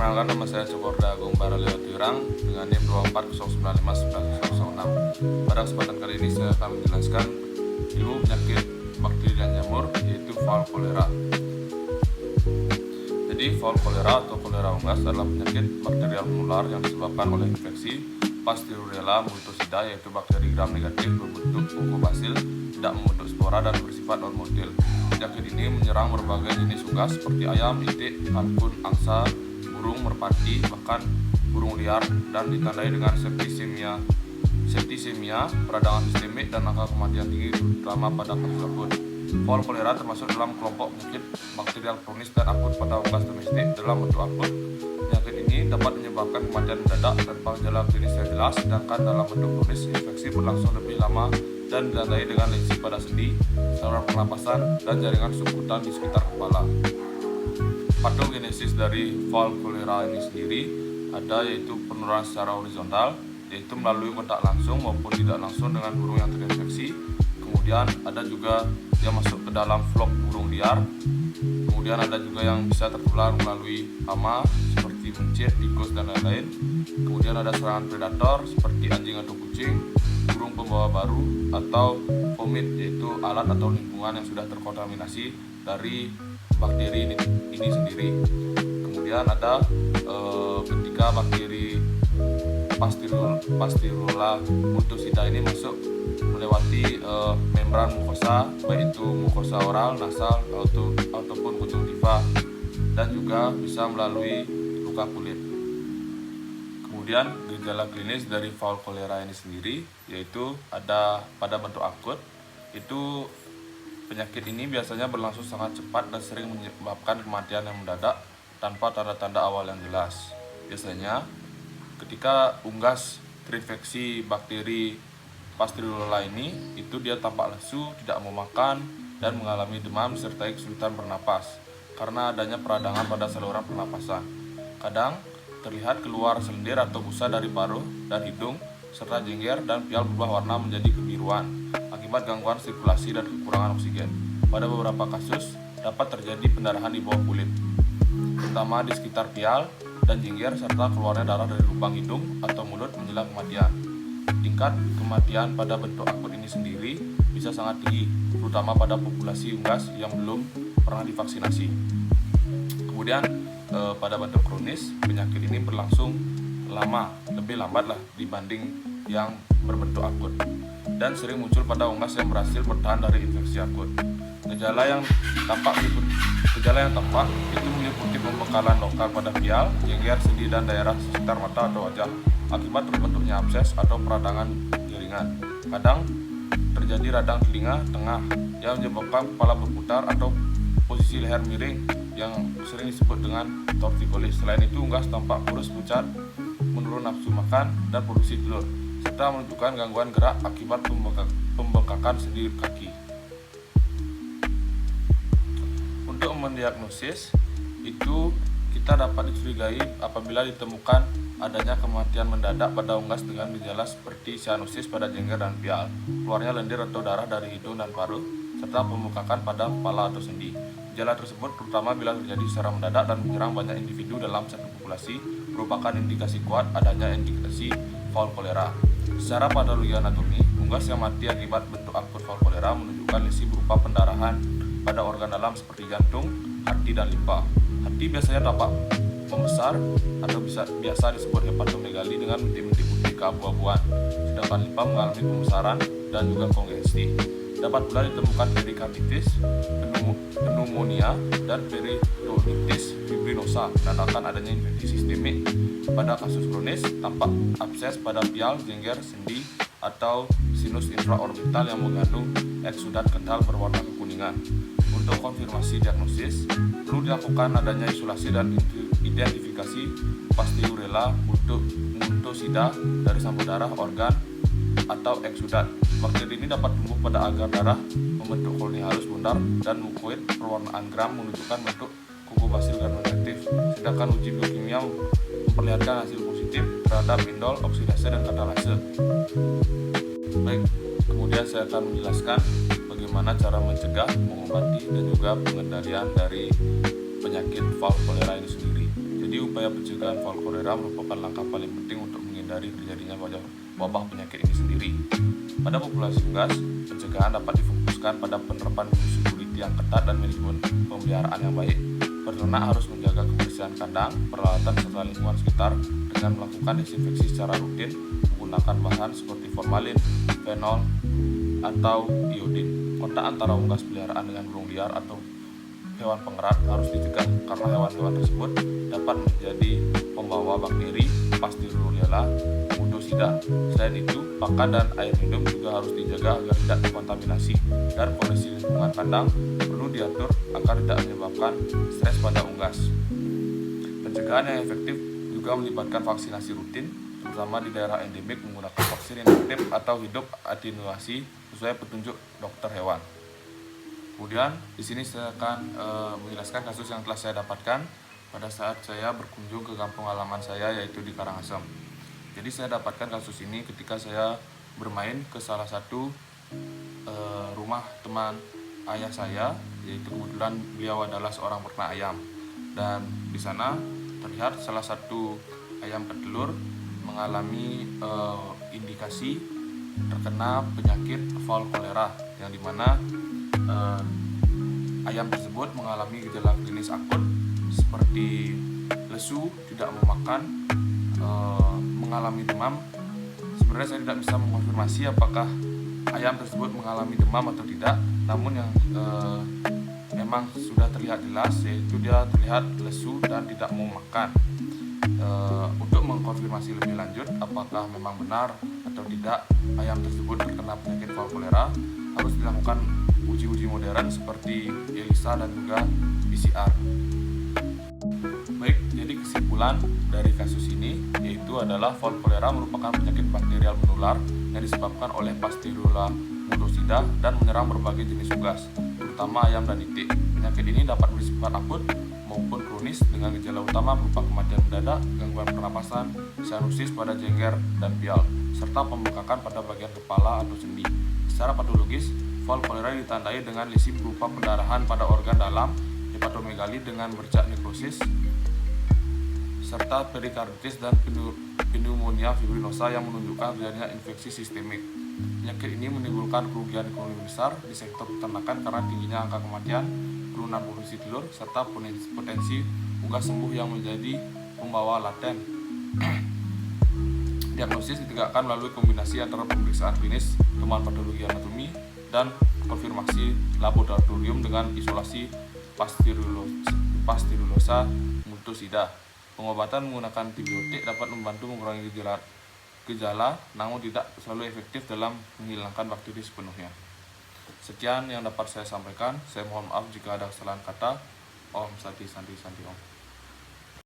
Perkenalkan, nama saya Cokorda Agung Baraliwatiurang dengan NIM 240959006. Pada kesempatan kali ini saya akan menjelaskan ilmu penyakit bakteri dan jamur, yaitu Fall Cholera. Jadi Fall Cholera atau kolera unggas adalah penyakit bakterial menular yang disebabkan oleh infeksi Pasteurella multocida, yaitu bakteri gram negatif berbentuk mukobasil, tidak membentuk spora dan bersifat non-motil. Penyakit ini menyerang berbagai jenis unggas seperti ayam, itik, kalkun, angsa, burung merpati, bahkan burung liar, dan ditandai dengan septisemia, peradangan sistemik, dan angka kematian tinggi terutama pada kasus akut. Fall Cholera termasuk dalam kelompok penyakit bakterial kronis dan akut pada unggas domestik. Dalam bentuk akut, penyakit ini dapat menyebabkan kematian mendadak tanpa gejala klinis yang jelas, sedangkan dalam bentuk kronis infeksi berlangsung lebih lama dan ditandai dengan lesi pada sendi, saluran pernapasan, dan jaringan subkutan di sekitar kepala. Patogenesis dari Fall Cholera ini sendiri ada, yaitu penularan secara horizontal, yaitu melalui kontak langsung maupun tidak langsung dengan burung yang terinfeksi. Kemudian ada juga yang masuk ke dalam flok burung liar. Kemudian ada juga yang bisa tertular melalui hama seperti mencit, tikus, dan lain-lain. Kemudian ada serangan predator seperti anjing atau kucing, burung pembawa baru, atau vomit, yaitu alat atau lingkungan yang sudah terkontaminasi dari bakteri ini sendiri. Kemudian ada ketika bakteri Pasteurella multocida ini masuk melewati membran mukosa, baik itu mukosa oral, nasal, ataupun konjungtiva, dan juga bisa melalui luka kulit. Kemudian gejala klinis dari Fall Cholera ini sendiri yaitu ada pada bentuk akut. Itu penyakit ini biasanya berlangsung sangat cepat dan sering menyebabkan kematian yang mendadak tanpa tanda-tanda awal yang jelas. Biasanya ketika unggas terinfeksi bakteri Pasteurella ini, itu dia tampak lesu, tidak mau makan, dan mengalami demam disertai kesulitan bernapas karena adanya peradangan pada saluran pernapasan. Kadang terlihat keluar selendir atau busa dari paruh dan hidung, serta jengger dan pial berubah warna menjadi kebiruan akibat gangguan sirkulasi dan kekurangan oksigen. Pada beberapa kasus dapat terjadi pendarahan di bawah kulit, terutama di sekitar pial dan jengger, serta keluarnya darah dari lubang hidung atau mulut menjelang kematian. Tingkat kematian pada bentuk akut ini sendiri bisa sangat tinggi, terutama pada populasi unggas yang belum pernah divaksinasi. Kemudian pada bentuk kronis, penyakit ini berlangsung lama, lebih lambat dibanding yang berbentuk akut, dan sering muncul pada unggas yang berhasil bertahan dari infeksi akut. Gejala yang tampak itu meliputi pembekalan lokal pada pial, jengger, sendi, dan daerah sekitar mata atau wajah akibat terbentuknya abses atau peradangan jaringan. Kadang terjadi radang telinga tengah yang menyebabkan kepala berputar atau posisi leher miring yang sering disebut dengan torticollis. Selain itu, unggas tampak kurus pucat, menurun nafsu makan, dan produksi telur, serta menunjukkan gangguan gerak akibat pembengkakan sendi kaki. Untuk mendiagnosis itu kita dapat dicurigai apabila ditemukan adanya kematian mendadak pada unggas dengan gejala seperti cyanosis pada jengger dan pial, keluarnya lendir atau darah dari hidung dan paruh, serta pembengkakan pada kepala atau sendi. Gejala tersebut terutama bila terjadi secara mendadak dan menyerang banyak individu dalam satu populasi merupakan indikasi kuat adanya indikasi Fall Cholera. Secara patologi anatomi, unggas yang mati akibat bentuk akut Fall Cholera menunjukkan lesi berupa pendarahan pada organ dalam seperti jantung, hati, dan limpa. Hati biasanya tampak membesar atau biasa disebut hepatomegali dengan bintik-bintik putih keabu-abuan, sedangkan limpa mengalami pembesaran dan juga kongesti. Dapat pula ditemukan perikarditis, pneumonia, dan peritonitis fibrinosa, menandakan adanya infeksi sistemik. Pada kasus kronis, tampak abses pada pial, jengger, sendi, atau sinus intraorbital yang mengandung eksudat kental berwarna kekuningan. Untuk konfirmasi diagnosis, perlu dilakukan adanya isolasi dan identifikasi Pasteurella multocida dari sampel darah, organ, atau eksudat. Bakteri ini dapat tumbuh pada agar darah, membentuk koloni halus bundar, dan mukoid perwarnaan gram menunjukkan bentuk kuku basil gram-negatif. Sedangkan uji biokimia memperlihatkan hasil positif terhadap indol, oksidase, dan katalase. Baik, kemudian saya akan menjelaskan bagaimana cara mencegah, mengobati, dan juga pengendalian dari penyakit Fall Cholera ini sendiri. Jadi upaya pencegahan flu kolera merupakan langkah paling penting untuk menghindari terjadinya wabah penyakit ini sendiri. Pada populasi unggas, pencegahan dapat difokuskan pada penerapan biosecurity yang ketat dan manajemen pemeliharaan yang baik. Peternak harus menjaga kebersihan kandang, peralatan serta lingkungan sekitar dengan melakukan desinfeksi secara rutin menggunakan bahan seperti formalin, fenol, atau iodin. Kontak antara unggas peliharaan dengan burung liar atau hewan pengerat harus dicegah karena hewan-hewan tersebut dapat menjadi pembawa bakteri Pasteurella mudosida. Selain itu, pakan dan air minum juga harus dijaga agar tidak terkontaminasi, dan kondisi lingkungan kandang perlu diatur agar tidak menyebabkan stres pada unggas. Pencegahan yang efektif juga melibatkan vaksinasi rutin, terutama di daerah endemik menggunakan vaksin inaktif atau hidup atenuasi sesuai petunjuk dokter hewan. Kemudian di sini saya akan menjelaskan kasus yang telah saya dapatkan pada saat saya berkunjung ke kampung halaman saya, yaitu di Karangasem. Jadi saya dapatkan kasus ini ketika saya bermain ke salah satu rumah teman ayah saya, yaitu kebetulan beliau adalah seorang peternak ayam. Dan di sana terlihat salah satu ayam petelur mengalami indikasi terkena penyakit flu kolera, yang dimana ayam tersebut mengalami gejala klinis akut seperti lesu, tidak mau makan, mengalami demam. Sebenarnya saya tidak bisa mengonfirmasi apakah ayam tersebut mengalami demam atau tidak, namun yang memang sudah terlihat jelas yaitu dia terlihat lesu dan tidak mau makan. Untuk mengkonfirmasi lebih lanjut apakah memang benar atau tidak ayam tersebut terkena penyakit flu kolera, harus dilakukan uji-uji modern seperti ELISA dan juga PCR. Baik, jadi kesimpulan dari kasus ini yaitu adalah flu kolera merupakan penyakit bakterial menular yang disebabkan oleh Pasteurella mudosida dan menyerang berbagai jenis unggas, terutama ayam dan itik. Penyakit ini dapat bersifat akut maupun kronis dengan gejala utama berupa kematian mendadak, gangguan pernapasan, sianusis pada jengger dan pial, serta pembengkakan pada bagian kepala atau sendi. Secara patologis, flu kolera ditandai dengan lesi berupa pendarahan pada organ dalam, hepatomegali dengan bercak nekrosis, serta perikarditis dan pneumonia fibrinosa yang menunjukkan adanya infeksi sistemik. Penyakit ini menimbulkan kerugian ekonomi besar di sektor peternakan karena tingginya angka kematian, penurunan produksi telur, serta potensi unggas sembuh yang menjadi pembawa laten. Diagnosis ditegakkan melalui kombinasi antara pemeriksaan klinis, temuan patologi anatomi, dan konfirmasi laboratorium dengan isolasi Pasteurella mudosida. Pengobatan menggunakan antibiotik dapat membantu mengurangi gejala, namun tidak selalu efektif dalam menghilangkan bakteri sepenuhnya. Sekian yang dapat saya sampaikan. Saya mohon maaf jika ada kesalahan kata. Om Santi Santi Santi Om.